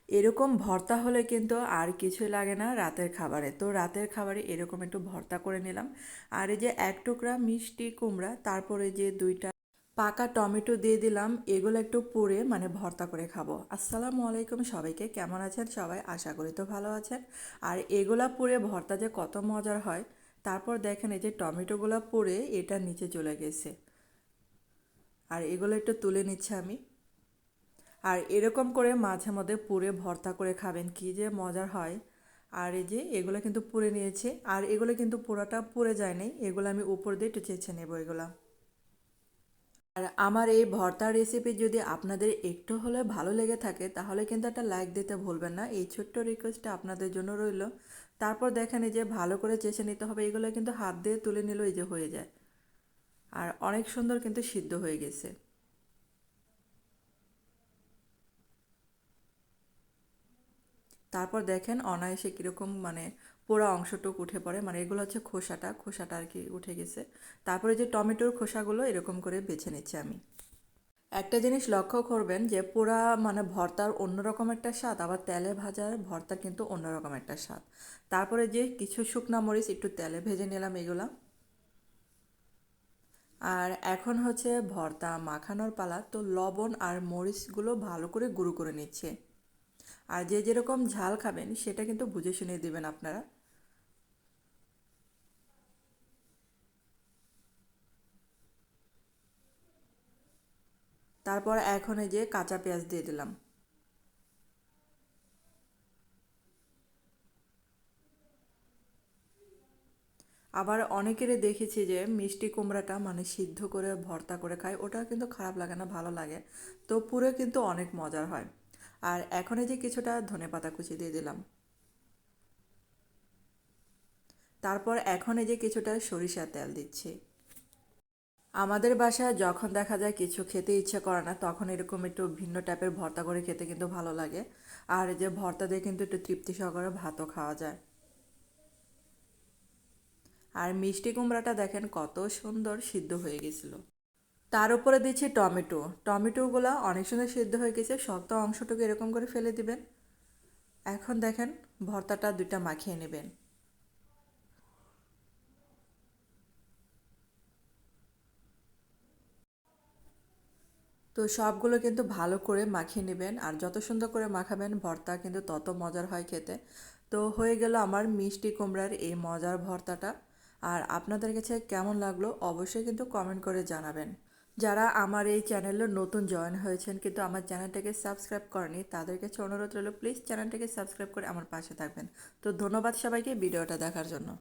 এরকম ভর্তা হলে কিন্তু আর কিছুই লাগে না রাতের খাবারে। তো রাতের খাবারে এরকম একটু ভর্তা করে নিলাম। আর এই যে এক টুকরা মিষ্টি কুমড়া, তারপরে যে 2টা পাকা টমেটো দিয়ে দিলাম, এগুলো একটু পুড়ে মানে ভর্তা করে খাবো। আসসালামু আলাইকুম সবাইকে, কেমন আছেন সবাই? আশা করি তো ভালো আছেন। আর এগুলা পুড়ে ভর্তা যে কত মজার হয়। তারপর দেখেন এই যে টমেটোগুলো পুড়ে এটা নিচে চলে গেছে। আর এগুলো একটু তুলে নিচ্ছে আমি। আর এরকম করে মাঝে মধ্যে পুড়ে ভর্তা করে খাবেন, কি যে মজার হয়। আর এই যে এগুলো কিন্তু পুড়ে নিয়েছে, আর এগুলো কিন্তু পুরোটা পুড়ে যায় নাই, এগুলো আমি উপর দিয়ে একটু চেঁচে নেবো এগুলা। আর আমার এই ভর্তার রেসিপি যদি আপনাদের একটু হলে ভালো লেগে থাকে তাহলে কিন্তু একটা লাইক দিতে ভুলবেন না, এই ছোট্ট রিকোয়েস্টটা আপনাদের জন্য রইল। তারপর দেখেন এই যে ভালো করে চেঁচে নিতে হবে, এগুলো কিন্তু হাত দিয়ে তুলে নিলেও এই যে হয়ে যায়। আর অনেক সুন্দর কিন্তু সিদ্ধ হয়ে গেছে। তারপর দেখেন অনায়াসে কীরকম মানে পোড়া অংশটুকু উঠে পড়ে, মানে এগুলো হচ্ছে খোসাটা খোসাটা আর কি উঠে গেছে। তারপরে যে টমেটোর খোসাগুলো এরকম করে বেছে নিচ্ছি আমি। একটা জিনিস লক্ষ্য করবেন যে পোড়া মানে ভর্তার অন্যরকম একটা স্বাদ, আবার তেলে ভাজার ভর্তার কিন্তু অন্যরকম একটা স্বাদ। তারপরে যে কিছু শুকনা মরিচ একটু তেলে ভেজে নিলাম এগুলা। আর এখন হচ্ছে ভর্তা মাখানোর পালা, তো লবণ আর মরিচগুলো ভালো করে গুঁড়ো করে নিচ্ছে। আর যে যেরকম ঝাল খাবেন সেটা কিন্তু বুঝে শুনে দিবেন আপনারা। তারপর এখন এই যে কাঁচা পেঁয়াজ দিয়ে দিলাম। আবার অনেকেরই দেখেছি যে মিষ্টি কুমড়াটা মানে সিদ্ধ করে ভর্তা করে খায়, ওটা কিন্তু খারাপ লাগে না, ভালো লাগে। তো পুরো কিন্তু অনেক মজার হয়। আর এখন এই যে কিছুটা ধনেপাতা কুচি দিয়ে দিলাম। তারপর এখন এই যে কিছুটা সরিষার তেল দিচ্ছি। আমাদের বাসায় যখন দেখা যায় কিছু খেতে ইচ্ছে করে না, তখন এরকম একটু ভিন্ন টাইপের ভর্তা করে খেতে কিন্তু ভালো লাগে। আর এই যে ভর্তা দিয়ে কিন্তু একটু তৃপ্তি সহকারে ভাতও খাওয়া যায়। আর মিষ্টি কুমড়াটা দেখেন কত সুন্দর সিদ্ধ হয়ে গেছিল। তার উপরে দিচ্ছি টমেটো। টমেটোগুলো অনেক সুন্দর সিদ্ধ হয়ে গেছে, শক্ত অংশটুকু এরকম করে ফেলে দিবেন। এখন দেখেন ভর্তাটা 2টা মাখিয়ে নেবেন। তো সবগুলো কিন্তু ভালো করে মাখিয়ে নেবেন, আর যত সুন্দর করে মাখাবেন ভর্তা কিন্তু তত মজার হয় খেতে। তো হয়ে গেল আমার মিষ্টি কুমড়ার এই মজার ভর্তাটা। আর আপনাদের কাছে কেমন লাগলো অবশ্যই কিন্তু কমেন্ট করে জানাবেন। যারা আমার এই চ্যানেলে নতুন জয়েন হয়েছেন কিন্তু আমার চ্যানেলটাকে সাবস্ক্রাইব করেনি, তাদের কাছে অনুরোধ রইল প্লিজ চ্যানেলটাকে সাবস্ক্রাইব করে আমার পাশে থাকবেন। তো ধন্যবাদ সবাইকে ভিডিওটা দেখার জন্য।